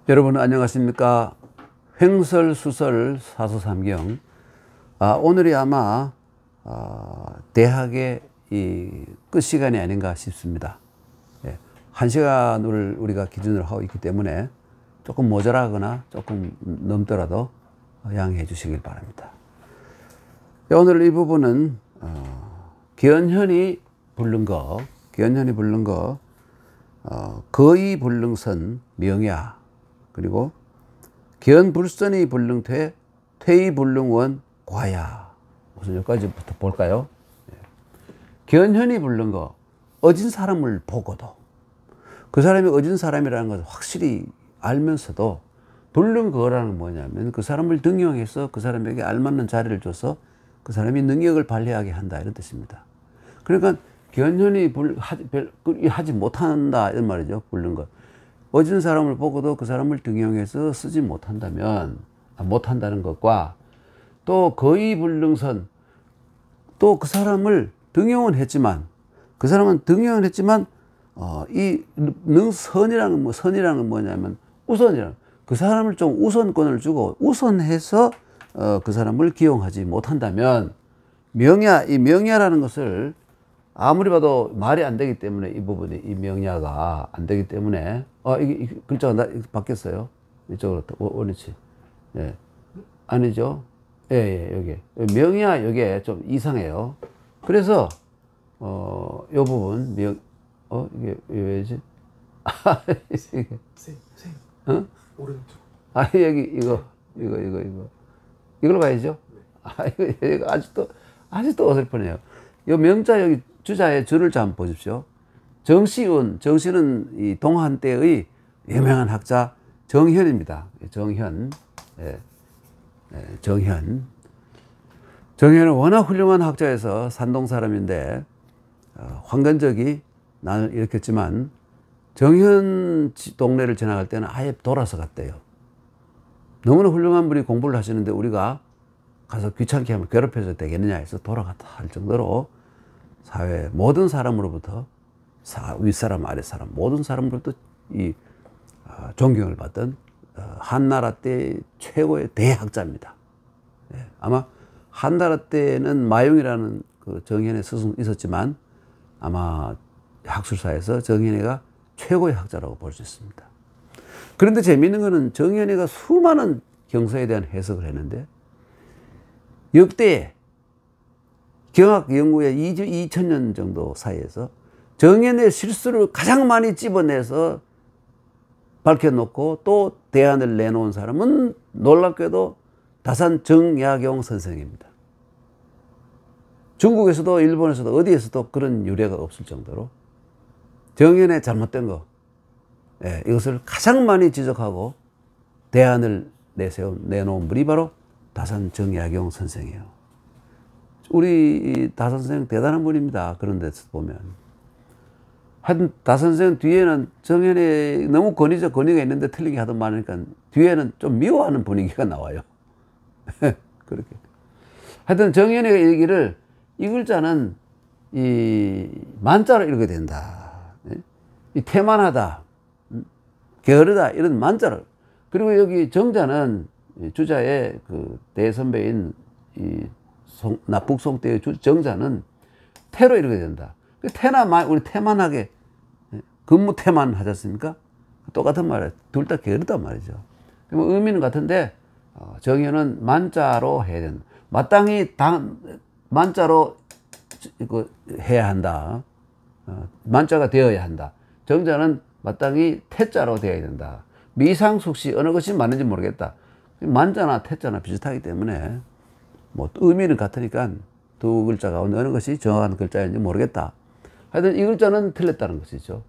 여러분 안녕하십니까. 횡설수설 사서삼경. 오늘이 아마 대학의 이 끝 시간이 아닌가 싶습니다. 예, 1시간을 우리가 기준으로 하고 있기 때문에 조금 모자라거나 조금 넘더라도 양해해 주시길 바랍니다. 오늘 이 부분은 기현현이 부른 거 거의 불능선 명야, 그리고 기현불선이 불능퇴, 퇴의불능원 과야. 우선 여기까지부터 볼까요? 기현현이 부른 거, 어진 사람을 보고도 그 사람이 어진 사람이라는 것을 확실히 알면서도 부른 거라는 건 뭐냐면 그 사람을 등용해서 그 사람에게 알맞는 자리를 줘서 그 사람이 능력을 발휘하게 한다, 이런 뜻입니다. 그러니까 기현현이 하지 못한다, 이런 말이죠. 부른 것. 어진 사람을 보고도 그 사람을 등용해서 쓰지 못한다면, 못한다는 것과, 또 거의 불능선, 또 그 사람을 등용은 했지만, 이 능선이라는 선이라는 뭐냐면 우선이라는, 그 사람을 좀 우선권을 주고 우선해서 그 사람을 기용하지 못한다면, 이 명야라는 것을 아무리 봐도 말이 안 되기 때문에, 이 부분이, 이 명야가 안 되기 때문에, 이게 글자가 바뀌었어요. 이쪽으로, 원위치. 예. 아니죠? 예, 여기. 명야, 여기에 좀 이상해요. 그래서, 요 부분, 이게 왜지? 어? 오른쪽. 여기, 이거. 이걸로 가야죠? 이거 아직도 어설프네요. 요 명자, 여기 주자의 주를 좀 보십시오. 정시은, 이 동한 때의 유명한 학자 정현입니다. 정현. 정현은 워낙 훌륭한 학자여서 산동 사람인데, 황건적이 난을 일으켰지만 정현 동네를 지나갈 때는 아예 돌아서 갔대요. 너무나 훌륭한 분이 공부를 하시는데 우리가 가서 귀찮게 하면 괴롭혀서 되겠느냐 해서 돌아갔다 할 정도로 사회 모든 사람으로부터, 윗사람 아랫사람 모든 사람으로부터 이 존경을 받던 한나라 때 최고의 대학자입니다. 아마 한나라 때는 마용이라는 그 정현의 스승 있었지만 아마 학술사에서 정현이가 최고의 학자라고 볼 수 있습니다. 그런데 재미있는 것은 정현이가 수많은 경서에 대한 해석을 했는데, 역대 경학 연구의 2000년 정도 사이에서 정현의 실수를 가장 많이 집어내서 밝혀놓고 또 대안을 내놓은 사람은 놀랍게도 다산 정약용 선생입니다. 중국에서도 일본에서도 어디에서도 그런 유래가 없을 정도로 정현의 잘못된 거, 이것을 가장 많이 지적하고 대안을 내놓은 분이 바로 다산 정약용 선생이에요. 우리 다산 선생 대단한 분입니다. 그런 데서 보면. 하여튼 다산 선생 뒤에는 정현이 너무 권위가 있는데 틀리게 하던 많으니까 뒤에는 좀 미워하는 분위기가 나와요. 그렇게. 하여튼 정현이가 얘기를, 이 글자는 이 만자로 읽어야 된다. 이 태만하다, 게으르다, 이런 만자로. 그리고 여기 정자는 주자의 그 대선배인 이 납북송 때의 정자는 태로 읽어야 된다. 우리 태만하게, 근무태만 하지 않습니까? 똑같은 말이에요. 둘 다 게으르단 말이죠. 그러면 의미는 같은데, 정현은 만자로 해야 된다. 마땅히 만자로 해야 한다. 만자가 되어야 한다. 정자는 마땅히 태자로 되어야 된다. 미상숙시, 어느 것이 맞는지 모르겠다. 만자나 태자나 비슷하기 때문에 뭐 의미는 같으니까 두 글자 가운데 어느 것이 정확한 글자인지 모르겠다. 하여튼 이 글자는 틀렸다는 것이죠.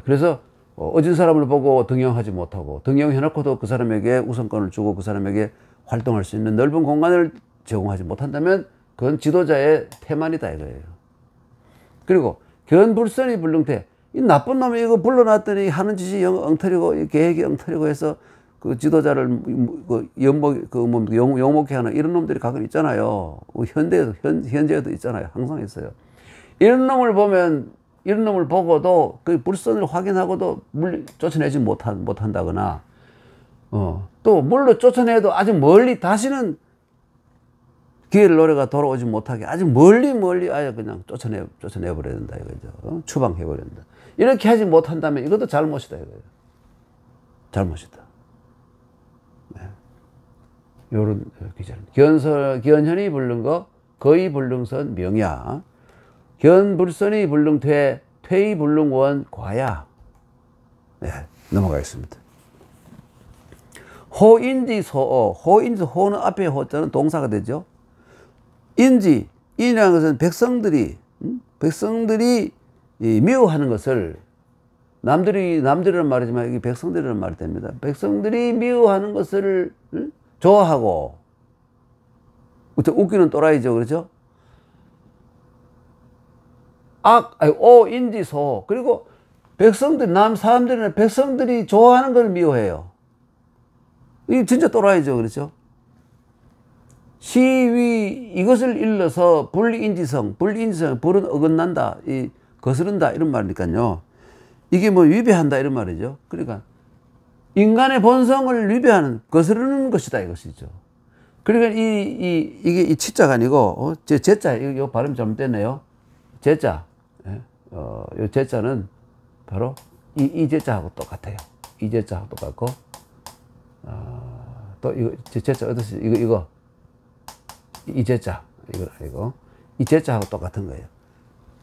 그래서 어진 사람을 보고 등용하지 못하고, 등용해놓고도 그 사람에게 우선권을 주고 그 사람에게 활동할 수 있는 넓은 공간을 제공하지 못한다면 그건 지도자의 태만이다, 이거예요. 그리고 견불선이 불능퇴, 이 나쁜 놈이 이거 불러놨더니 하는 짓이 엉터리고 계획이 엉터리고 해서 그 지도자를 욕먹게 하는 이런 놈들이 가끔 있잖아요. 현재에도 있잖아요. 항상 있어요. 이런 놈을 보면 이런 놈을 보고도 그 불선을 확인하고도 쫓아내지 못한다거나, 또 물로 쫓아내도 아주 멀리 다시는 기회를 노려가 돌아오지 못하게 아주 멀리 아예 그냥 쫓아내버려야 된다 이거죠. 추방해버려야 된다. 이렇게 하지 못한다면 이것도 잘못이다 이거예요. 잘못이다. 네. 요런 기자입니다. 견현이 부른 거 거의 불능선 명야. 견불선이 불능퇴 퇴의 불능원 과야. 네, 넘어가겠습니다. 호인지 소어. 호는 앞에 호자는 동사가 되죠. 인이라는 것은 백성들이 미워하는 것을 남들이란 말이지만 이게 백성들이란 말이 됩니다. 백성들이 미워하는 것을 좋아하고, 웃기는 또라이죠, 그렇죠? 인지소. 그리고 사람들은 백성들이 좋아하는 걸 미워해요. 이게 진짜 또라이죠, 그렇죠? 시위, 이것을 일러서 불인지성, 불은 어긋난다, 거스른다, 이런 말이니까요. 이게 뭐 위배한다, 이런 말이죠. 그러니까, 인간의 본성을 위배하는, 거스르는 것이다, 이것이죠. 그러니까 이게 이 치자가 아니고, 제자, 이거 발음 잘못됐네요. 제자. 예? 요 제자는 바로 이 제자하고 똑같아요. 이 제자하고 똑같고, 또 이거, 제자 어떠시, 이거. 이 제자, 이거 아니고, 이 제자하고 똑같은 거예요.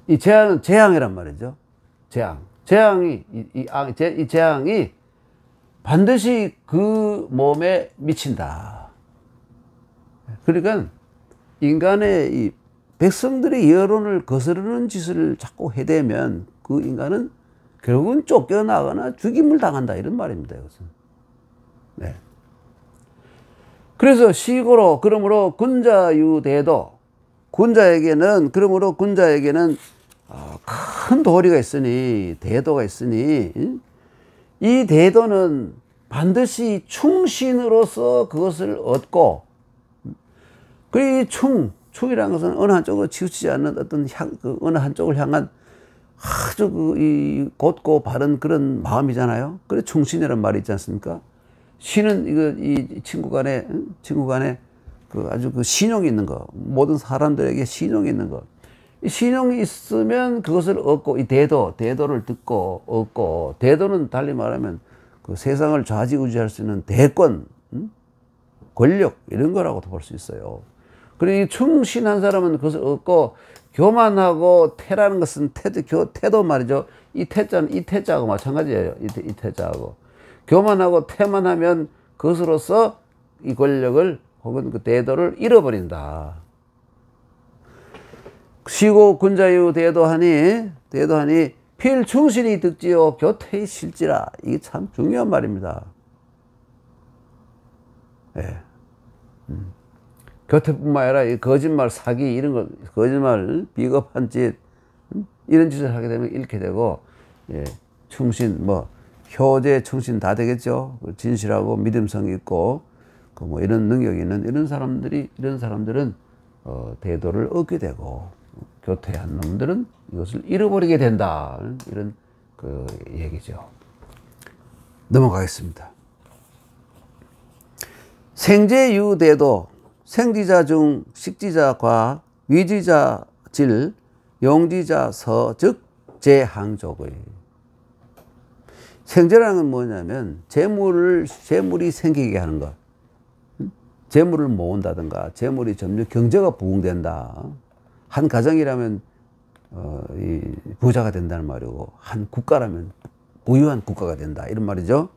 이 재앙은 재앙이란 말이죠. 재앙이, 이 재앙이 반드시 그 몸에 미친다. 그러니까 인간의 이 백성들의 여론을 거스르는 짓을 자꾸 해대면 그 인간은 결국은 쫓겨나거나 죽임을 당한다. 이런 말입니다. 이것은. 네. 그래서 시고로, 그러므로 군자유대도, 군자에게는 큰 도리가 있으니, 대도가 있으니, 이 대도는 반드시 충신으로서 그것을 얻고, 그리고 충이라는 것은 어느 한쪽으로 치우치지 않는 어떤 어느 한쪽을 향한 아주 곧고 바른 그런 마음이잖아요. 그래 충신이라는 말이 있지 않습니까? 신은 이 친구 간에 그 아주 그 신용이 있는 거, 모든 사람들에게 신용이 있는 거. 이 신용이 있으면 그것을 얻고, 이 대도를 듣고 얻고, 대도는 달리 말하면 그 세상을 좌지우지할 수 있는 대권, 권력, 이런 거라고도 볼 수 있어요. 그리고 이 충신한 사람은 그것을 얻고, 교만하고 태라는 것은 태도 말이죠. 이 태자하고 마찬가지예요. 이 태자하고. 교만하고 태만하면 그것으로서 이 권력을 혹은 그 대도를 잃어버린다. 시고 군자유 대도하니 필충신이 득지요 교태의 실지라. 이게 참 중요한 말입니다. 예. 교태뿐만 아니라 이 거짓말, 사기, 이런 거, 거짓말, 비겁한 짓, 이런 짓을 하게 되면 잃게 되고, 예, 충신, 효제, 충신 다 되겠죠. 진실하고 믿음성이 있고, 이런 능력이 있는 이런 사람들은, 대도를 얻게 되고, 교태한 놈들은 이것을 잃어버리게 된다. 이런 그 얘기죠. 넘어가겠습니다. 생제유대도, 생지자 중 식지자 과 위지자 질 용지자 서 즉 제항족의. 생제라는 건 뭐냐면 재물이 생기게 하는 것. 재물을 모은다든가 재물이 점점 경제가 부흥된다. 한 가정이라면 부자가 된다는 말이고, 한 국가라면 부유한 국가가 된다, 이런 말이죠.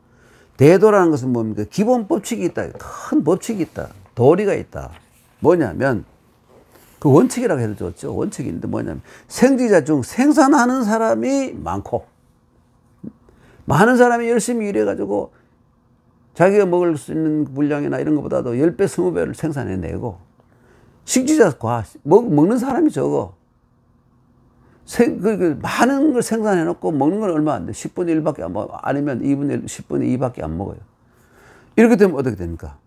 대도라는 것은 뭡니까? 기본 법칙이 있다. 큰 법칙이 있다. 도리가 있다. 뭐냐면, 그 원칙이라고 해도 좋죠. 원칙이 있는데 뭐냐면, 생지자 중 생산하는 사람이 많고, 많은 사람이 열심히 일해가지고, 자기가 먹을 수 있는 분량이나 이런 것보다도 10배, 20배를 생산해내고, 식지자 과, 먹는 사람이 적어. 많은 걸 생산해놓고 먹는 건 얼마 안 돼. 10분의 1밖에 안 먹어. 아니면 2분의 1, 10분의 2밖에 안 먹어요. 이렇게 되면 어떻게 됩니까?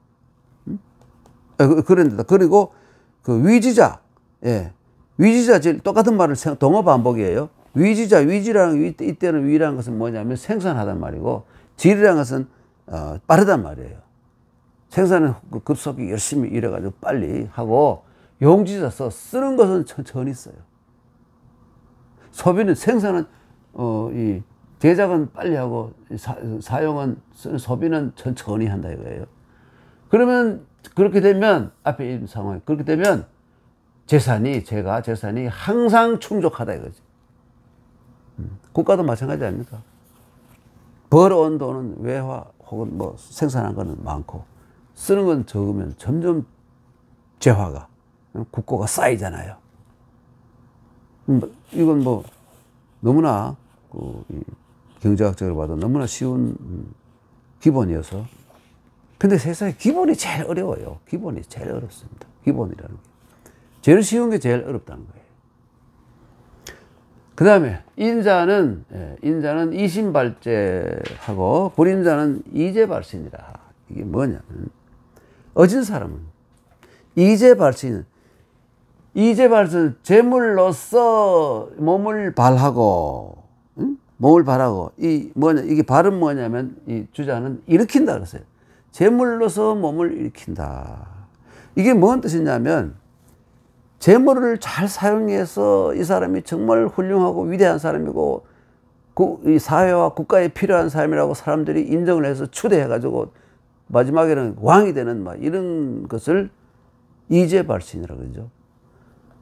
그런데, 그리고 그 위지자, 예. 위지자, 똑같은 말을 동어 반복이에요. 위지자, 이때는 위라는 것은 뭐냐면 생산하단 말이고, 질이라는 것은 빠르단 말이에요. 생산은 급속히 열심히 일해가지고 빨리 하고, 용지자 쓰는 것은 천천히 써요. 소비는 생산은 이 제작은 빨리 하고 사용은 소비는 천천히 한다 이거예요. 그러면 그렇게 되면 앞에 있는 상황 그렇게 되면 재산이 항상 충족하다 이거지. 국가도 마찬가지 아닙니까? 벌어온 돈은 외화 혹은 뭐 생산한 거는 많고 쓰는 건 적으면 점점 재화가 국고가 쌓이잖아요. 이건 뭐 너무나 경제학적으로 봐도 너무나 쉬운 기본이어서. 근데 세상에 기본이 제일 어려워요. 기본이 제일 어렵습니다. 기본이라는 게. 제일 쉬운 게 제일 어렵다는 거예요. 그 다음에 인자는 이신발제하고 불인자는 이재발신이라. 이게 뭐냐면 어진 사람은 이재발신 재물로서 몸을 발하고, 몸을 발하고, 이게 발은 뭐냐면, 이 주자는 일으킨다 그랬어요. 재물로서 몸을 일으킨다. 이게 뭔 뜻이냐면, 재물을 잘 사용해서 이 사람이 정말 훌륭하고 위대한 사람이고, 이 사회와 국가에 필요한 사람이라고 사람들이 인정을 해서 추대해가지고, 마지막에는 왕이 되는 이런 것을 이재발신이라고 그러죠.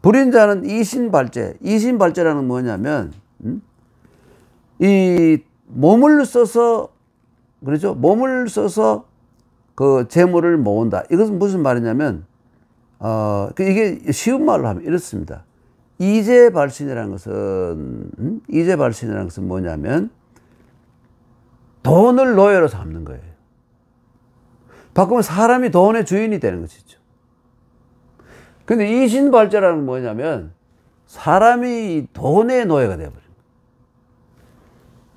불인자는 이신발제라는 뭐냐면, 이 몸을 써서, 그렇죠? 몸을 써서 그 재물을 모은다. 이것은 무슨 말이냐면, 이게 쉬운 말로 하면 이렇습니다. 이재발신이라는 것은 뭐냐면, 돈을 노예로 삼는 거예요. 바꾸면 사람이 돈의 주인이 되는 것이죠. 근데 이신발제라는 건 뭐냐면 사람이 돈의 노예가 되어버린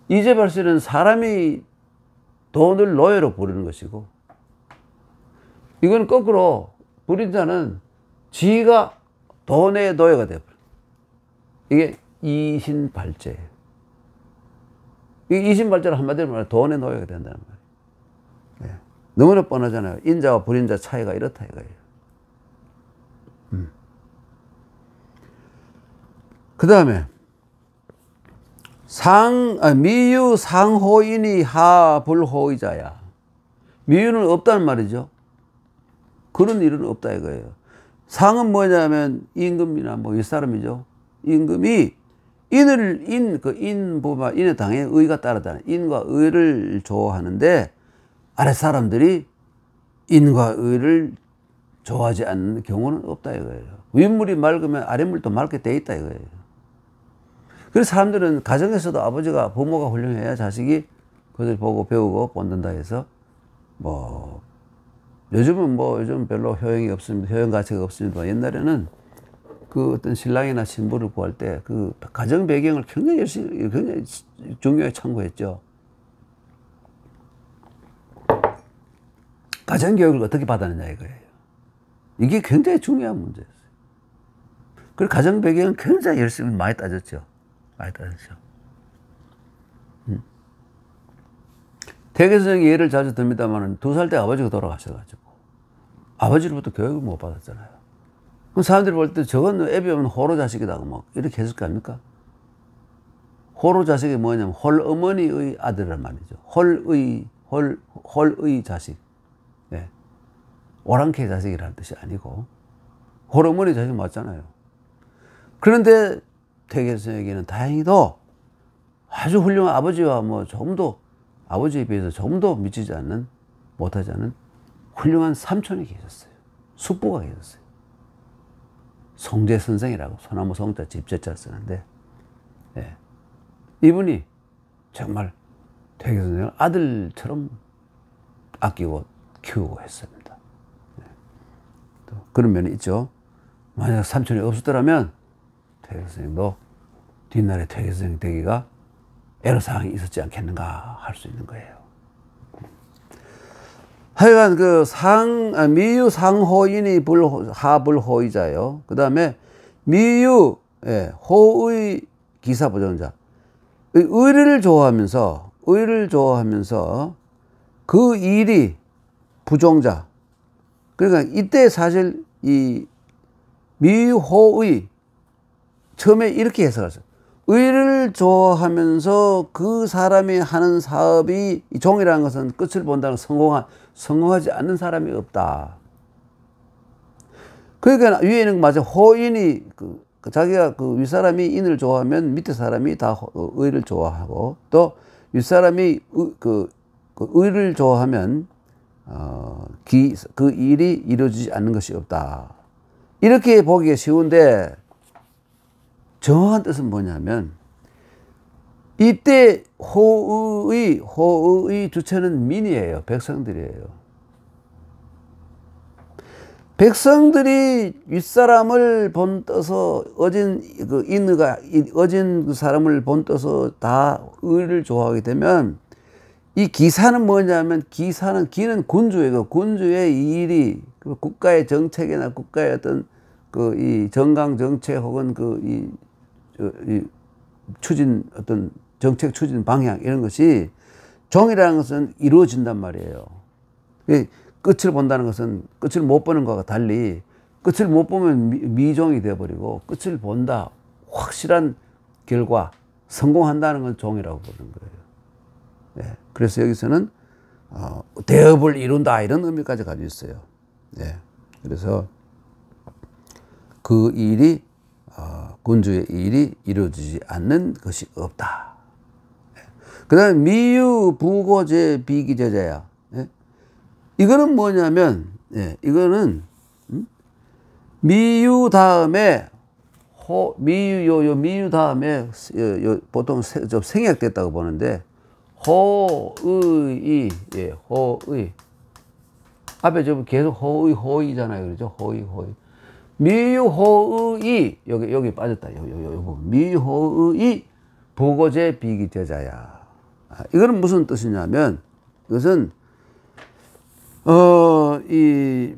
거예요. 이재발신은 사람이 돈을 노예로 부르는 것이고, 이건 거꾸로 불인자는 지가 돈의 노예가 되어버린 거예요. 이게 이신발제예요. 이 이신발제를 한마디로 말하면 돈의 노예가 된다는 말이에요. 네. 너무나 뻔하잖아요. 인자와 불인자 차이가 이렇다 이거예요. 그 다음에 미유 상호인이 하불호이자야. 미유는 없다는 말이죠. 그런 일은 없다 이거예요. 상은 뭐냐면 임금이나 뭐 윗사람이죠. 임금이 인의 당에 의가 따르다는 인과 의를 좋아하는데 아랫사람들이 인과 의를 좋아하지 않는 경우는 없다 이거예요. 윗물이 맑으면 아랫물도 맑게 돼 있다 이거예요. 그래서 사람들은 가정에서도 부모가 훌륭해야 자식이 그들 보고 배우고 본든다 해서 요즘 별로 효용 가치가 없습니다. 옛날에는 그 어떤 신랑이나 신부를 구할 때 그 가정 배경을 굉장히 중요하게 참고했죠. 가정 교육을 어떻게 받았느냐 이거예요. 이게 굉장히 중요한 문제였어요. 그리고 가정 배경은 굉장히 열심히 많이 따졌죠. 태계선생이 예를 자주 듭니다만 2살 때 아버지가 돌아가셔가지고 아버지로부터 교육을 못 받았잖아요. 그럼 사람들이 볼 때 저건 애비 오면 호로 자식이다 이렇게 했을 거 아닙니까? 호로 자식이 뭐냐면 홀어머니의 아들이란 말이죠. 홀의 자식. 네. 오랑캐 자식이라는 뜻이 아니고 홀어머니 자식 맞잖아요. 그런데 태계선생에게는 다행히도 아주 훌륭한 아버지와 조금 더 아버지에 비해서 조금 더 미치지 않는 못하지 않은 훌륭한 삼촌이 계셨어요. 숙부가 계셨어요. 송제선생이라고 소나무 송자 집제자 쓰는데 이분이 정말 태계선생을 아들처럼 아끼고 키우고 했습니다. 또 그런 면이 있죠. 만약 삼촌이 없었더라면 태계선생도 뒷날에 태계선생 되기가 애로사항이 있었지 않겠는가 할 수 있는 거예요. 하여간 미유 상호인이 하불호이자요. 그 다음에 미유 호의 기사 부정자. 의리를 좋아하면서 그 일이 부정자. 그러니까 이때 사실 이 미호의 처음에 이렇게 해석했어요. 의를 좋아하면서 그 사람이 하는 사업이 종이라는 것은 끝을 본다는 성공하지 않는 사람이 없다. 그러니까 위에는 맞아. 호인이 자기가 그 윗사람이 인을 좋아하면 밑에 사람이 다 의를 좋아하고, 또 윗사람이 의를 좋아하면 그 일이 이루어지지 않는 것이 없다. 이렇게 보기가 쉬운데 정확한 뜻은 뭐냐면, 이때 호의의 주체는 민이에요. 백성들이에요. 백성들이 윗사람을 본떠서 어진 그 사람을 본떠서 다 의를 좋아하게 되면, 이 기사는 뭐냐면, 기는 군주예요. 군주의 일이 국가의 정책이나 국가의 어떤 이 정강 정책 혹은 추진 어떤 정책 추진 방향 이런 것이 종이라는 것은 이루어진단 말이에요. 끝을 본다는 것은 끝을 못 보는 것과 달리 끝을 못 보면 미종이 되어버리고, 끝을 본다, 확실한 결과, 성공한다는 건 종이라고 보는 거예요. 네. 그래서 여기서는 대업을 이룬다 이런 의미까지 가지고 있어요. 네. 그래서 그 일이 군주의 일이 이루어지지 않는 것이 없다. 네. 그 다음에 미유 부고제 비기제자야. 네. 이거는 뭐냐면, 이거는 미유 다음에 미유 다음에 보통 좀 생략됐다고 보는데, 호의, 호의. 앞에 좀 계속 호의잖아요. 그렇죠? 호의. 미유호의, 여기 빠졌다. 요 미유호의 부고제 비기제자야. 이거는 무슨 뜻이냐면, 이것은, 이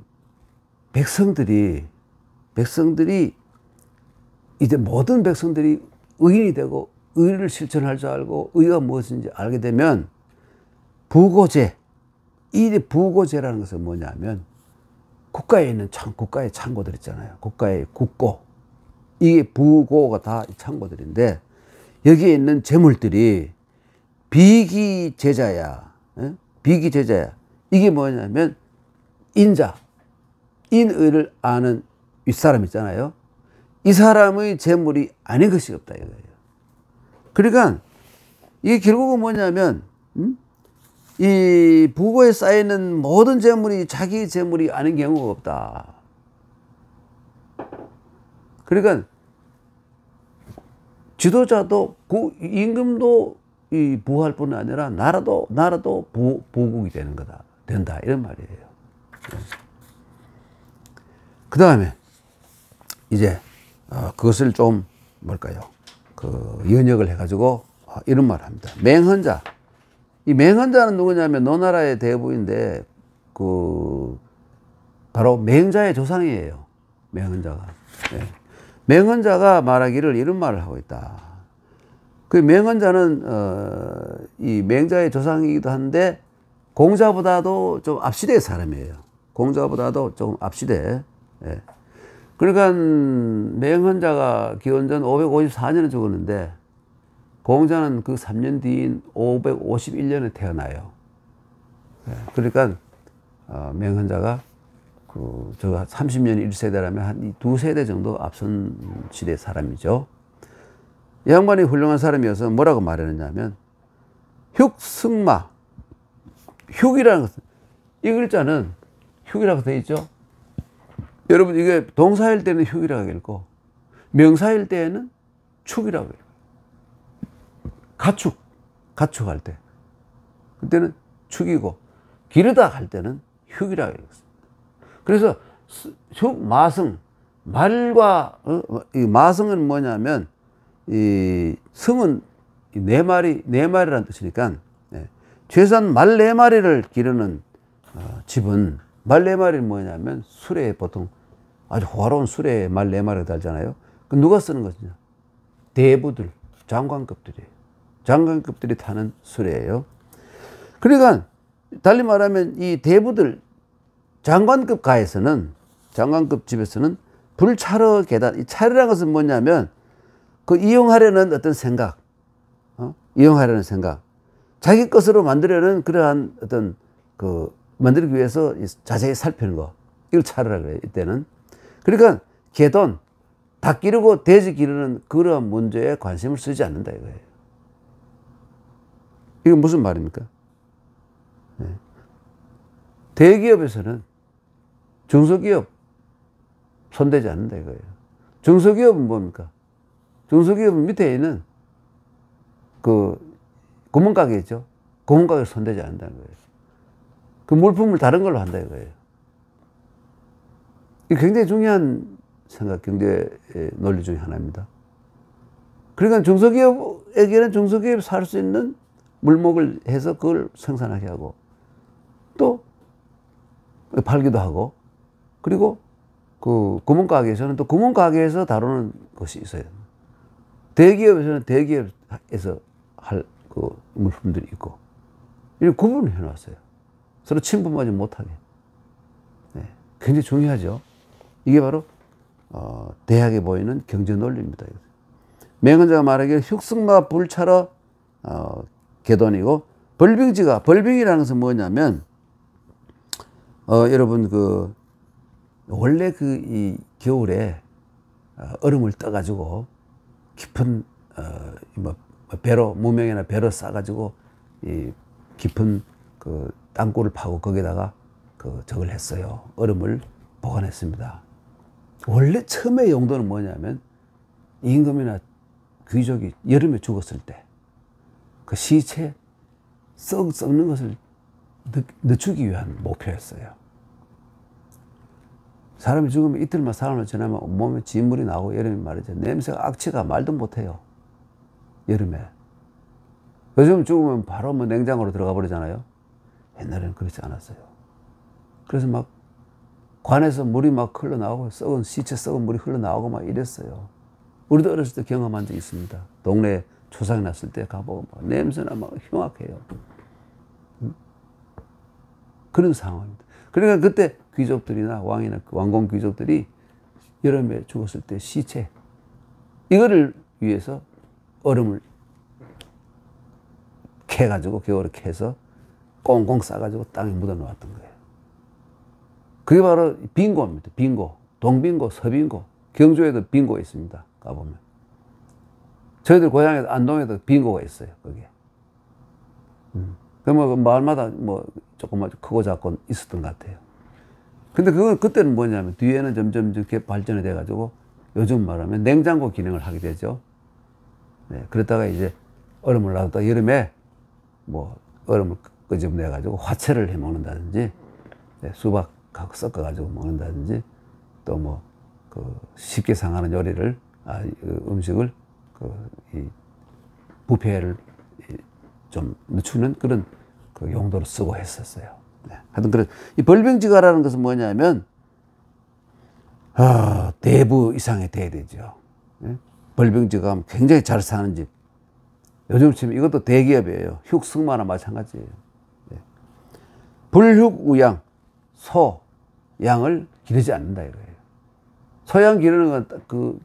백성들이, 이제 모든 백성들이 의인이 되고, 의를 실천할 줄 알고, 의가 무엇인지 알게 되면, 부고제, 이 부고제라는 것은 뭐냐면, 국가에 있는 국가의 창고들 있잖아요. 국가의 국고. 이게 부고가 다 창고들인데, 여기에 있는 재물들이 비기제자야. 비기제자야. 이게 뭐냐면, 인의를 아는 윗사람 있잖아요. 이 사람의 재물이 아닌 것이 없다 이거예요. 그러니까 이게 결국은 뭐냐면, 이 부고에 쌓이는 모든 재물이 자기 재물이 아닌 경우가 없다. 그러니까 지도자도 임금도 이 부할 뿐 아니라 나라도 부국이 된다 이런 말이에요. 그 다음에 이제 그것을 좀 연역을 해가지고 이런 말을 합니다. 맹헌자. 이 맹헌자는 누구냐면 노나라의 대부인데 바로 맹자의 조상이에요. 맹헌자가. 네. 맹헌자가 말하기를 이런 말을 하고 있다. 그 맹헌자는 이 맹자의 조상이기도 한데 공자보다도 좀 앞시대의 사람이에요. 공자보다도 좀 앞시대. 네. 그러니까 맹헌자가 기원전 554년에 죽었는데 공자는 그 3년 뒤인 551년에 태어나요. 그러니까 맹헌자가 저가 30년 1세대라면 한 2세대 정도 앞선 시대의 사람이죠. 이 양반이 훌륭한 사람이어서 뭐라고 말했느냐면, 흉승마. 흉이라는 것은, 이 글자는 흉이라고 되어 있죠. 여러분, 이게 동사일 때는 흉이라고 읽고 명사일 때에는 축이라고 읽어요. 가축할 때. 그때는 축이고, 기르다 할 때는 흉이라고 읽었습니다. 그래서 마승, 말과, 이 마승은 뭐냐면, 이 승은 네 마리라는 뜻이니까, 최소한 말 4마리를 기르는 집은, 말 4마리는 뭐냐면, 수레에 보통 아주 호화로운 수레에 말 4마리가 달잖아요. 그 누가 쓰는 것이냐? 대부들. 장관급들이에요. 장관급들이 타는 수레예요. 그러니까 달리 말하면 이 대부들 장관급 가에서는, 장관급 집에서는 불차려 계단, 이 차려라는 것은 뭐냐면 그 이용하려는 어떤 생각, 이용하려는 생각, 자기 것으로 만들려는 그러한 어떤 그 만들기 위해서 자세히 살피는 거, 이걸 차려라 그래요, 이때는. 그러니까 개돈, 닭 기르고 돼지 기르는 그러한 문제에 관심을 쓰지 않는다 이거예요. 이건 무슨 말입니까? 네. 대기업에서는 중소기업 손대지 않는다 이거예요. 중소기업은 뭡니까? 중소기업 밑에 있는 그 구멍가게 있죠. 구멍가게 손대지 않는다는 거예요. 그 물품을 다른 걸로 한다 이거예요. 이게 굉장히 중요한 생각, 경제의 논리 중에 하나입니다. 그러니까 중소기업에게는 중소기업이 살 수 있는 물목을 해서 그걸 생산하게 하고 또 팔기도 하고, 그리고 그 구멍가게에서는 또 구멍가게에서 다루는 것이 있어요. 대기업에서는 대기업에서 할 그 물품들이 있고, 이렇게 구분을 해놨어요. 서로 침범하지 못하게. 네, 굉장히 중요하죠. 이게 바로 대학에 보이는 경제 논리입니다. 맹언자가 말하기를 흉승마 불차러 개돈이고, 벌빙이라는 것은 뭐냐면 여러분 그 원래 그 이 겨울에 얼음을 떠가지고 깊은 뭐 배로, 무명이나 배로 싸가지고 이 깊은 그 땅굴을 파고 거기다가 그 저걸 했어요. 얼음을 보관했습니다. 원래 처음의 용도는 뭐냐면 임금이나 귀족이 여름에 죽었을 때 그 시체 썩는 것을 늦추기 위한 목표였어요. 사람이 죽으면 이틀만 사람을 지나면 몸에 진물이 나오고, 여름에 말이죠. 냄새가 악취가 말도 못해요. 여름에. 요즘 죽으면 바로 뭐 냉장고로 들어가 버리잖아요. 옛날에는 그렇지 않았어요. 그래서 막 관에서 물이 막 흘러나오고, 시체 썩은 물이 흘러나오고 막 이랬어요. 우리도 어렸을 때 경험한 적 있습니다. 동네에 초상이 났을 때 가보고 막 냄새나 막 흉악해요. 그런 상황입니다. 그러니까 그때 귀족들이나 왕이나 왕공 귀족들이 여름에 죽었을 때 시체, 이거를 위해서 얼음을 캐가지고, 겨울에 캐서 꽁꽁 싸가지고 땅에 묻어 놓았던 거예요. 그게 바로 빙고입니다. 빙고. 동빙고, 서빙고. 경주에도 빙고가 있습니다. 가보면. 저희들 고향에도 안동에도 빙고가 있어요. 거기에. 그 마을마다 뭐 조금 크고 작고 있었던 것 같아요. 근데 그때는 뭐냐면 뒤에는 점점 이렇게 발전이 돼가지고 요즘 말하면 냉장고 기능을 하게 되죠. 네, 그러다가 이제 얼음을 놔뒀다 여름에 뭐 얼음을 끄집어내가지고 화채를 해 먹는다든지, 네, 수박하고 섞어가지고 먹는다든지, 또 뭐 그 쉽게 상하는 요리를, 음식을 이 부패를 좀 늦추는 그런 그 용도로 쓰고 했었어요. 네. 하여튼 그런 이 벌병지가라는 것은 뭐냐면 대부 이상의 대대죠. 네? 벌병지가 굉장히 잘 사는 집. 요즘 치면 이것도 대기업이에요. 흉승마나 마찬가지예요. 네. 불육우양, 소, 양을 기르지 않는다 이거예요. 소양 기르는 건 그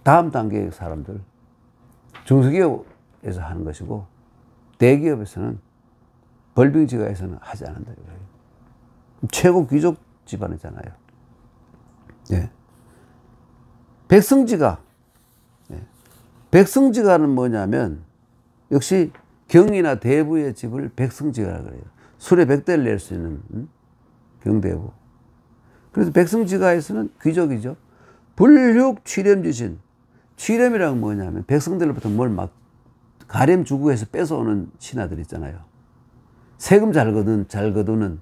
다음 단계의 사람들, 중소기업에서 하는 것이고, 대기업에서는 벌빙지가에서는 하지 않는다 이거예요. 최고 귀족 집안이잖아요. 네. 백성지가, 네. 백성지가는 뭐냐면 역시 경이나 대부의 집을 백성지가라 그래요. 술에 100대를 낼 수 있는 경대부. 그래서 백성지가에서는 귀족이죠. 불육 취렴지신. 취렴이란 뭐냐면 백성들로부터 뭘 막 가렴 주고 해서 뺏어오는 신하들 있잖아요. 세금 잘 거두는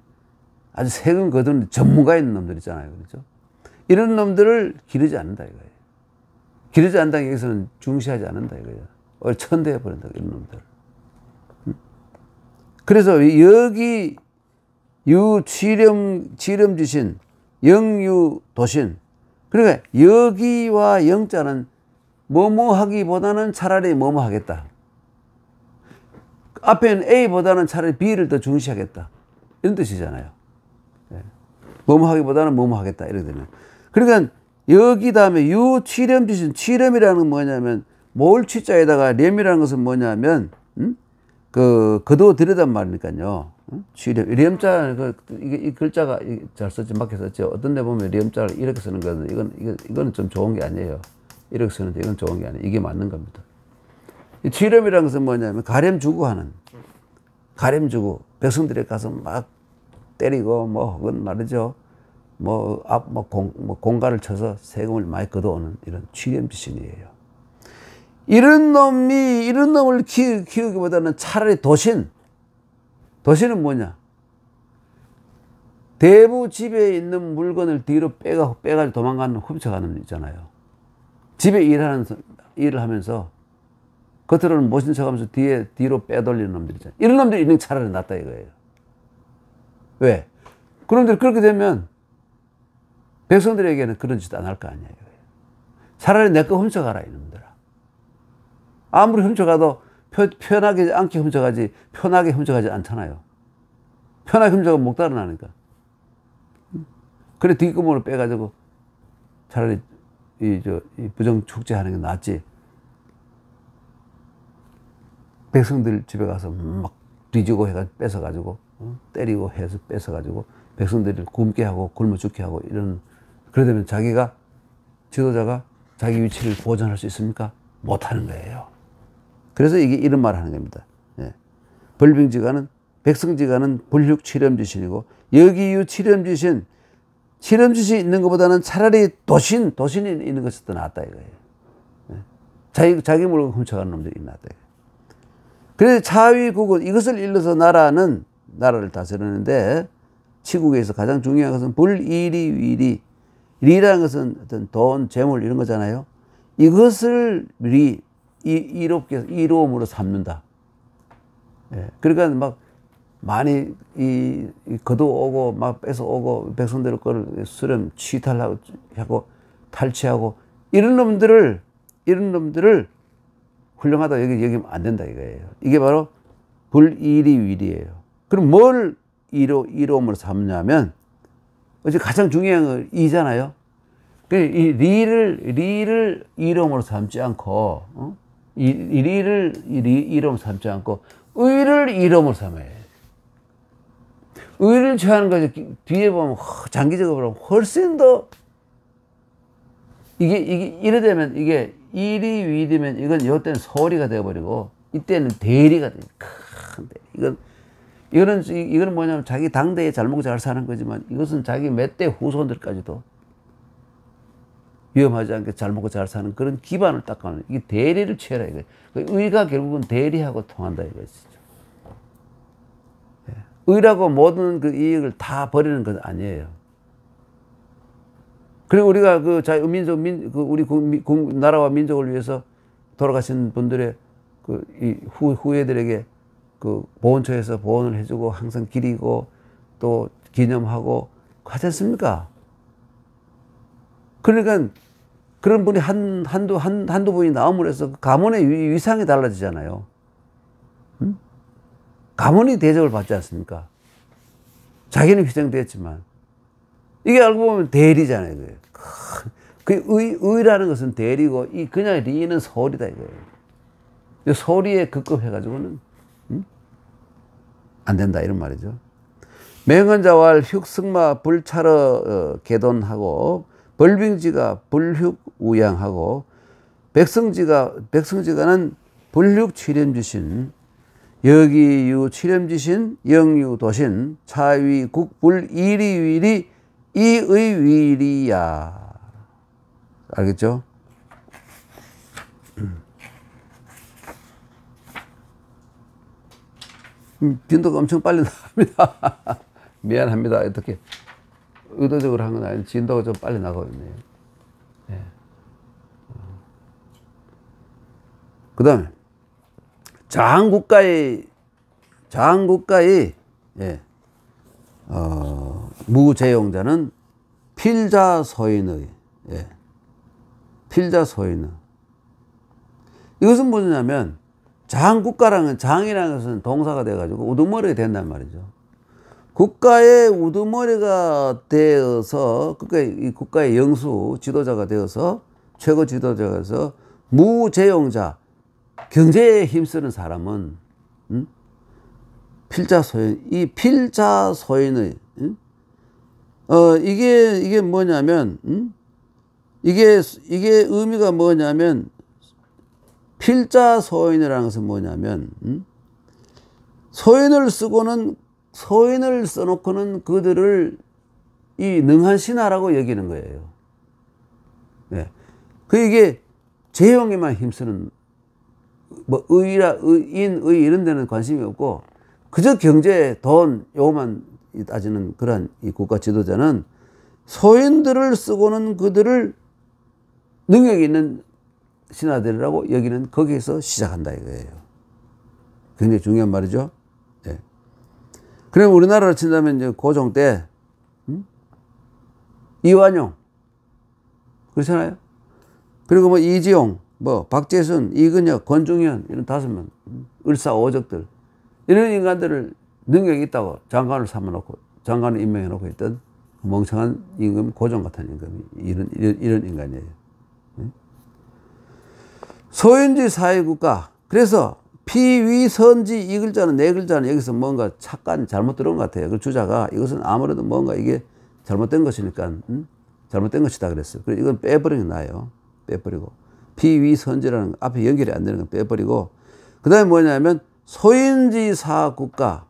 아주 세금 거두는 전문가 있는 놈들 있잖아요. 그렇죠? 이런 놈들을 기르지 않는다 이거예요. 기르지 않는다 여기서는 중시하지 않는다 이거예요. 천대해 버린다 이런 놈들. 그래서 여기 취렴지신 영유도신, 그러니까 여기와 영자는 뭐뭐 하기보다는 차라리 뭐뭐 하겠다. 앞에는 A보다는 차라리 B를 더 중시하겠다. 이런 뜻이잖아요. 뭐뭐 하기보다는 뭐뭐 하겠다. 이렇게 되면. 그러니까 여기 다음에 유취렴지신, 취렴이라는 건 뭐냐면 몰취자에다가 렴이라는 것은 뭐냐면 그도 들여단 말이니까요. 취렴, 렴자, 이 글자가 잘 썼지, 맞게 썼죠. 어떤 데 보면 렴자를 이렇게 쓰는 거는 이거는 좀 좋은 게 아니에요. 이렇게 쓰는데 이건 좋은 게 아니에요. 이게 맞는 겁니다. 이 취렴이라는 것은 뭐냐면 가렴 주고 하는, 가렴 주고 백성들에 가서 막 때리고 뭐 혹은 말이죠. 공가를 쳐서 세금을 많이 걷어오는 이런 취렴지신이에요. 이런 놈을 키우기보다는 차라리 도신은 뭐냐? 대부 집에 있는 물건을 뒤로 빼가지고 도망가는, 훔쳐가는 놈 있잖아요. 집에 일을 하면서 겉으로는 멋진 척 하면서 뒤로 빼돌리는 놈들 있잖아요. 이런 놈들이 있는 게 차라리 낫다 이거예요. 왜? 그놈들이 그렇게 되면 백성들에게는 그런 짓 안 할 거 아니에요. 차라리 내 거 훔쳐가라 이놈들아. 아무리 훔쳐가도 편하게 않게 훔쳐가지, 편하게 훔쳐가지 않잖아요. 편하게 훔쳐가면 목 달아나니까. 그래 뒷구멍을 빼가지고 차라리 이 부정 축제하는 게 낫지. 백성들 집에 가서 막 뒤지고 해가지고 뺏어가지고 때리고 해서 뺏어가지고 백성들을 굶게 하고 굶어 죽게 하고 이런. 그러려면 지도자가 자기 위치를 보존할 수 있습니까? 못하는 거예요. 그래서 이게 이런 말을 하는 겁니다. 예. 벌빙지가는, 백성지가는 불육취렴지신이고 여기유 취렴지신, 취렴지신 있는 것보다는 차라리 도신이 있는 것이 더 낫다 이거예요. 예. 자기 물건 훔쳐가는 놈들이 낫다 이거예요. 그래서 차위국은 이것을 일러서 나라를 다스리는데 치국에서 가장 중요한 것은 불이리 위리. 리라는 것은 어떤 돈, 재물 이런 거잖아요. 이것을 이로움으로 삼는다. 예. 그러니까 막 많이 걷어오고 막 뺏어오고 백성들 거를 수렴 취탈하고 탈취하고 이런 놈들을 훌륭하다 여기면 안 된다 이거예요. 이게 바로 불이리 위리예요. 그럼 뭘 이로움으로 삼냐면 어제 가장 중요한 건 이잖아요. 이 리를 이로움으로 삼지 않고, 리를 이로움으로 삼지 않고, 의를 이로움으로 삼아야 해. 의를 취하는 거지, 뒤에 보면, 장기적으로 보면 훨씬 더, 이래 되면, 이게, 일이 위되면, 이건 이때는 소리가 되어버리고, 이때는 대리가 돼. 큰 대리. 이거는 뭐냐면 자기 당대에 잘 먹고 잘 사는 거지만 이것은 자기 몇 대 후손들까지도 위험하지 않게 잘 먹고 잘 사는 그런 기반을 닦아놓는, 이게 대리를 취해라 이거예요. 의가 결국은 대리하고 통한다 이거죠. 의라고 모든 그 이익을 다 버리는 건 아니에요. 그리고 우리가 우리 나라와 민족을 위해서 돌아가신 분들의 이 후예들에게 보훈처에서 보훈을 해주고 항상 기리고 또 기념하고 하지 않습니까? 그러니까 그런 분이 한두 분이 나옴으로 해서 가문의 위상이 달라지잖아요. 가문이 대접을 받지 않습니까? 자기는 희생되었지만 이게 알고 보면 대리잖아요. 그 의라는 것은 대리고 그냥 리는 소리다 이거예요. 소리에 급급해가지고는 안 된다 이런 말이죠. 맹언자왈 흉승마 불차러 개돈하고 벌빙지가 불육우양하고 백성지가는 불육취렴지신 여기유 취렴지신 영유도신 차위국 불이리위리 이의위리야. 알겠죠? 진도가 엄청 빨리 나갑니다. 미안합니다. 어떻게 의도적으로 한 건 아닌데 진도가 좀 빨리 나가고 있네요. 네. 그 다음에 장국가의 무재용자는 필자소인의 필자소인의 이것은 뭐냐면 장국가라는 장이라는 것은 동사가 돼가지고 우두머리가 된단 말이죠. 국가의 우두머리가 되어서 이 국가의 영수 지도자가 되어서 최고 지도자가 되어서 무재용자 경제에 힘쓰는 사람은 필자소인 이 필자소인의 이게 뭐냐면 이게 의미가 뭐냐면 필자소인이라는 것은 뭐냐면 소인을 써놓고는 그들을 이 능한 신하라고 여기는 거예요. 네. 이게 재용에만 힘쓰는 뭐 의 이런 데는 관심이 없고 그저 경제, 돈 요것만 따지는 그러한 이 국가 지도자는 소인들을 쓰고는 그들을 능력이 있는 신하들이라고 여기는 거기에서 시작한다 이거예요. 굉장히 중요한 말이죠. 네. 그럼 우리나라로 친다면 이제 고종 때 이완용 그렇잖아요. 그리고 뭐 이지용, 뭐 박재순, 이근혁, 권중현 이런 5명 을사오적들 이런 인간들을 능력이 있다고 장관을 삼아놓고 장관을 임명해놓고 있던 멍청한 임금 고종 같은 임금이 이런 인간이에요. 소인지 사회국가. 그래서 피위선지 이 글자는 네 글자는 여기서 뭔가 착간 잘못 들은 것 같아요. 그 주자가 이것은 아무래도 뭔가 이게 잘못된 것이니까 잘못된 것이다 그랬어요. 그래서 이건 빼버리는 게 나아요. 빼버리고 피위선지라는 앞에 연결이 안 되는 건 빼버리고 그 다음에 뭐냐면 소인지 사국가.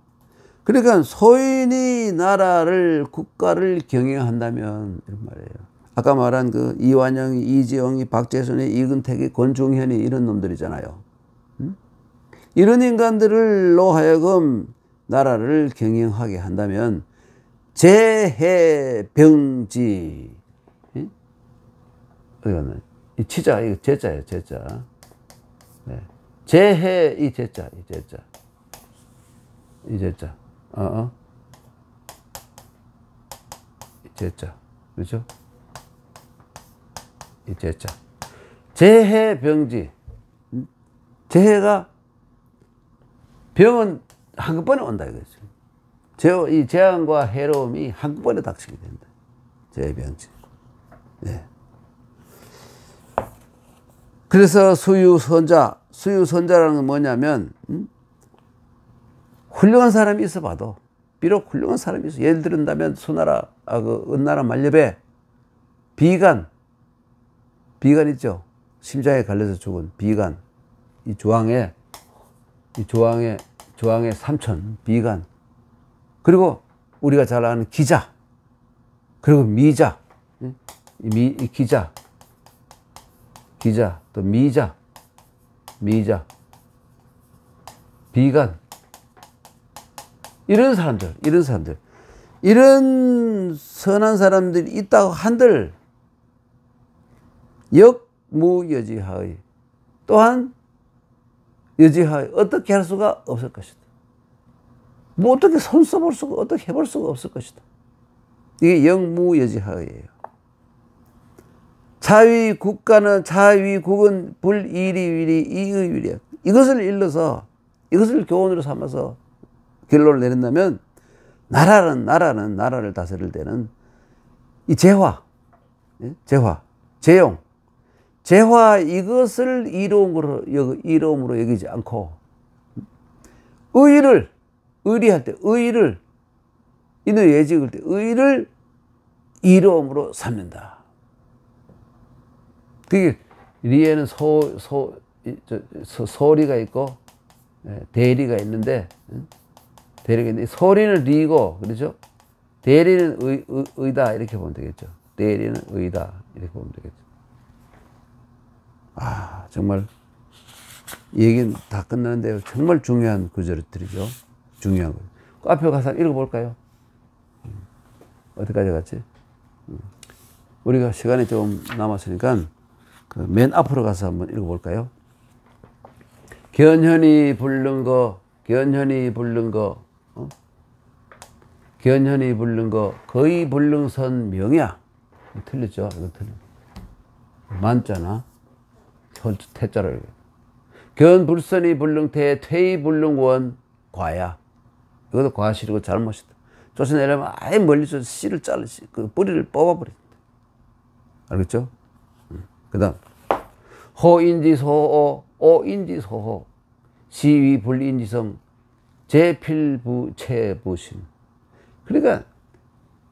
그러니까 소인이 나라를 국가를 경영한다면 이런 말이에요. 아까 말한 그 이완영이, 이지영이, 박재순이, 이근택이, 권중현이 이런 놈들이잖아요. 이런 인간들로 하여금 나라를 경영하게 한다면 재해병지 이거는 이 치자 이거 제자예요. 제자. 네. 재해 이 제자 이 제자 이 제자 이 제자 그렇죠? 이 제자 재해병지 재해가 병은 한꺼번에 온다 이거죠. 이 재앙과 해로움이 한꺼번에 닥치게 된다. 재해병지. 네. 그래서 수유선자라는 건 뭐냐면 훌륭한 사람이 있어 봐도 비록 훌륭한 사람이 있어 예를 들은다면 수나라 은나라 만렙에 비간 있죠. 심장에 갈려서 죽은 비간 이 조항의 삼촌 비간 그리고 우리가 잘 아는 기자 그리고 미자 이 기자 또 미자 비간 이런 사람들 이런 선한 사람들이 있다고 한들 역무여지하의 또한 여지하의 어떻게 할 수가 없을 것이다. 뭐 어떻게 손 써볼 수가 어떻게 해볼 수가 없을 것이다. 이게 역무여지하의예요. 자위국은 불이리위리 이의위리야. 이것을 일러서 이것을 교훈으로 삼아서 결론을 내린다면 나라를 다스릴 때는 이 재화, 재용, 이것을 이로움으로 여기지 않고 의리할 때 인의 예직을 때 의를 이로움으로 삼는다. 그게 리에는 소리가 있고 대리가 있는데 소리는 리고 그렇죠? 대리는 의다 이렇게 보면 되겠죠. 대리는 의다 이렇게 보면 되겠죠. 정말 얘기는 다 끝나는데 정말 중요한 구절들이죠. 중요한 거. 그 앞에 가서 한번 읽어볼까요? 어디까지 갔지? 우리가 시간이 좀 남았으니까 그 맨 앞으로 가서 한번 읽어볼까요? 견현이 부른 거 거의 불능선 명이야. 틀렸죠? 이거 틀려. 만자나 태자를 견불선이 불능태 퇴이 불능원 과야. 이것도 과실이고 잘못이다. 쫓아내려면 아예 멀리서 씨를 잘라 그 뿌리를 뽑아버린다. 알겠죠? 그 다음 호인지 소호 오인지 소호 시위 불인지성 제필부 체부심. 그러니까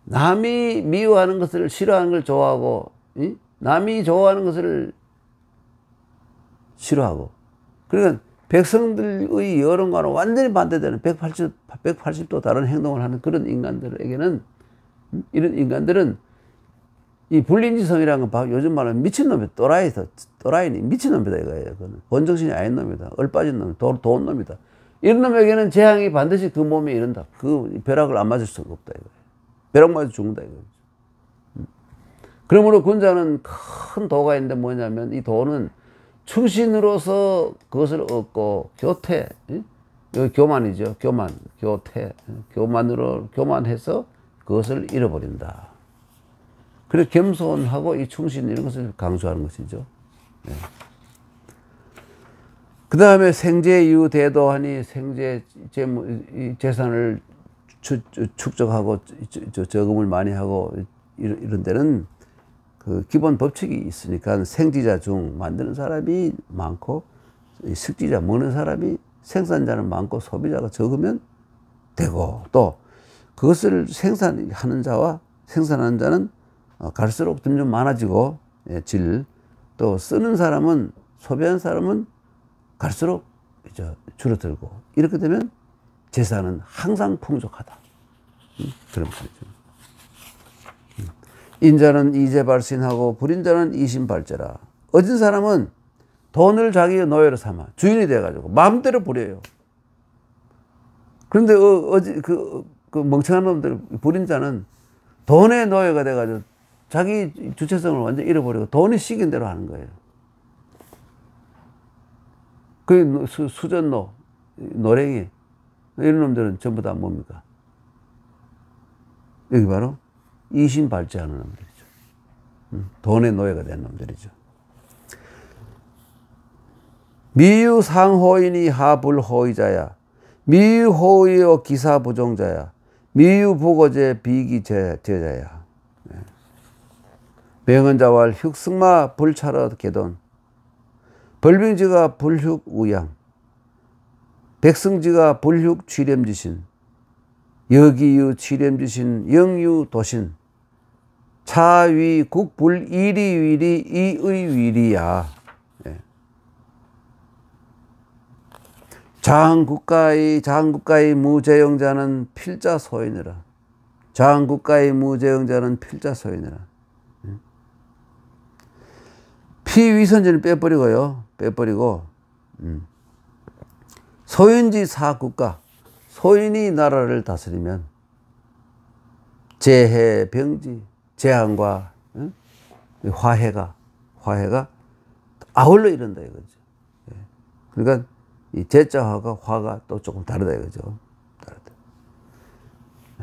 남이 미워하는 것을 싫어하는 걸 좋아하고 남이 좋아하는 것을 싫어하고 그러니까 백성들의 여론과는 완전히 반대되는 180도 다른 행동을 하는 그런 인간들에게는 이런 인간들은 이 불린지성이라는 건 요즘 말하면 미친놈이다. 또라이니 미친놈이다 이거예요. 그건 본정신이 아닌 놈이다. 얼빠진 놈, 돈 놈이다. 이런 놈에게는 재앙이 반드시 그 몸에 이른다. 그 벼락을 안 맞을 수가 없다 이거예요. 벼락 맞아 죽는다 이거예요. 그러므로 군자는 큰 도가 있는데 뭐냐면 이 도는 충신으로서 그것을 얻고 교태, 여기 교만이죠. 교만, 교태, 교만해서 그것을 잃어버린다. 그래 겸손하고 이 충신 이런 것을 강조하는 것이죠. 네. 그 다음에 생제유 대도하니 생제 재산을 축적하고 저금을 많이 하고 이런 데는 그 기본 법칙이 있으니까 생지자 중 만드는 사람이 많고 식지자 먹는 사람이 생산자는 많고 소비자가 적으면 되고 또 그것을 생산하는 자와 생산하는 자는 갈수록 점점 많아지고 또 쓰는 사람은 소비하는 사람은 갈수록 줄어들고 이렇게 되면 재산은 항상 풍족하다. 그런 말이죠. 인자는 이재발신하고 불인자는 이신발제라. 어진 사람은 돈을 자기의 노예로 삼아 주인이 돼가지고 마음대로 부려요. 그런데 그 멍청한 놈들 불인자는 돈의 노예가 돼가지고 자기 주체성을 완전 잃어버리고 돈이 시킨 대로 하는 거예요. 그 수전노, 노랭이 이런 놈들은 전부 다 뭡니까? 여기 바로 이신발제하는 놈들이죠. 돈의 노예가 된 놈들이죠. 미유상호인이 하불호의자야. 미유호의요 기사부종자야. 미유부고제 비기제자야. 병언자왈 흉승마 불차러 개돈. 벌빙지가 불흉우양. 백성지가 불흉 취렴지신. 여기유 취렴지신 영유도신. 차위 국불 이리위리 이의위리야. 장국가의 무재영자는 필자소인이라. 장국가의 무재영자는 필자소인이라. 피위선진을 빼버리고요. 빼버리고 소인지 사국가. 소인이 나라를 다스리면 재해 병지 재앙과 화해가 아울러 이른다 이거죠. 그러니까 이 제자화가 화가 또 조금 다르다 이거죠. 다르다.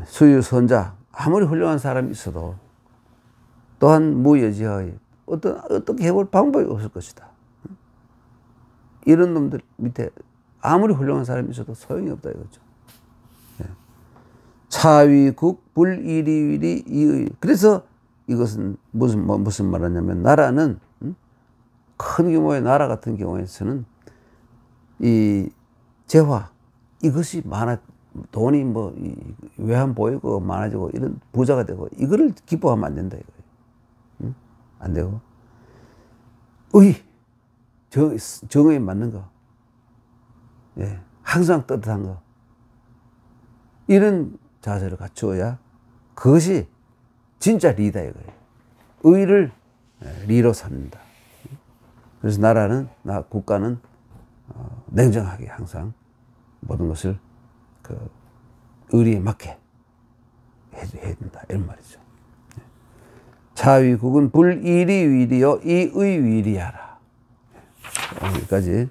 수유선자 아무리 훌륭한 사람이 있어도 또한 무여지하의 어떻게 해볼 방법이 없을 것이다. 이런 놈들 밑에 아무리 훌륭한 사람이 있어도 소용이 없다 이거죠. 차위국 불이리위리 이의. 그래서 이것은 무슨 말하냐면 나라는 큰 규모의 나라 같은 경우에서는 이 재화 이것이 돈이 외환 보이고 많아지고 이런 부자가 되고 이거를 기뻐하면 안 된다 이거예요. 안 되고 정의에 맞는 거, 항상 따뜻한 거 이런 자세를 갖추어야 그것이 진짜 리다 이거예요. 의를 리로 삼는다. 그래서 국가는 냉정하게 항상 모든 것을 그 의리에 맞게 해야 된다 이런 말이죠. 차위국은 불이리위리요 이의위리하라. 여기까지.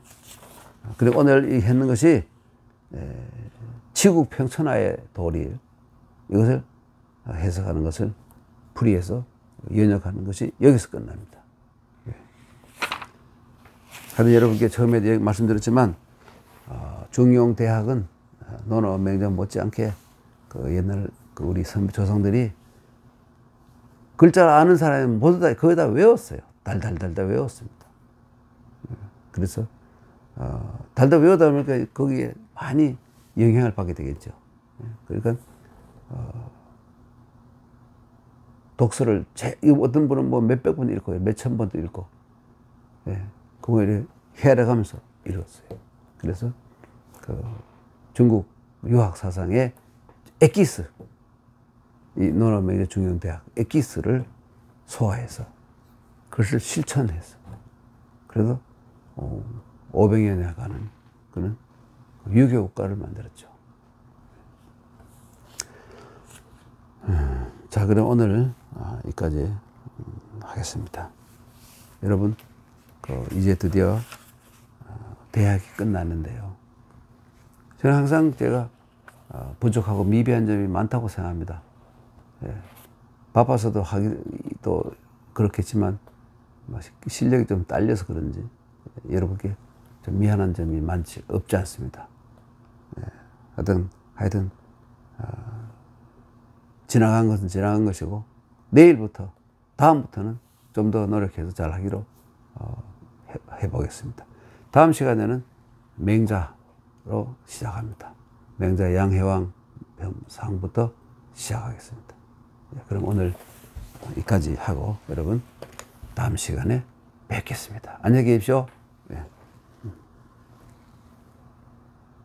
그리고 오늘 했는 것이 치국평천하의 도리 이것을 해석하는 것을 풀이해서 연역하는 것이 여기서 끝납니다. 하여튼 여러분께 처음에 말씀드렸지만 중용대학은 논어맹자 못지않게 그 옛날 그 우리 조상들이 글자를 아는 사람이 모두 다 거의 다 외웠어요. 달달달달 외웠습니다. 그래서 달달 외우다 보니까 거기에 많이 영향을 받게 되겠죠. 그러니까 독서를 어떤 분은 뭐 몇백 번 읽고 몇천 번도 읽고 그걸 헤아려가면서 읽었어요. 그래서 그 중국 유학 사상의 엑기스, 이 논어맹자 중용대학 엑기스를 소화해서 그것을 실천해서 그래서 500년에 가는 그런 유교 국가를 만들었죠. 자, 그럼 오늘 여기까지 하겠습니다. 여러분, 이제 드디어 대학이 끝났는데요. 저는 항상 제가 부족하고 미비한 점이 많다고 생각합니다. 바빠서도 하기 또 그렇겠지만 실력이 좀 딸려서 그런지 여러분께 좀 미안한 점이 없지 않습니다. 하여튼 지나간 것은 지나간 것이고 내일부터 다음부터는 좀 더 노력해서 잘 하기로 해보겠습니다. 다음 시간에는 맹자로 시작합니다. 맹자 양해왕 상부터 시작하겠습니다. 그럼 오늘 여기까지 하고 여러분 다음 시간에 뵙겠습니다. 안녕히 계십시오.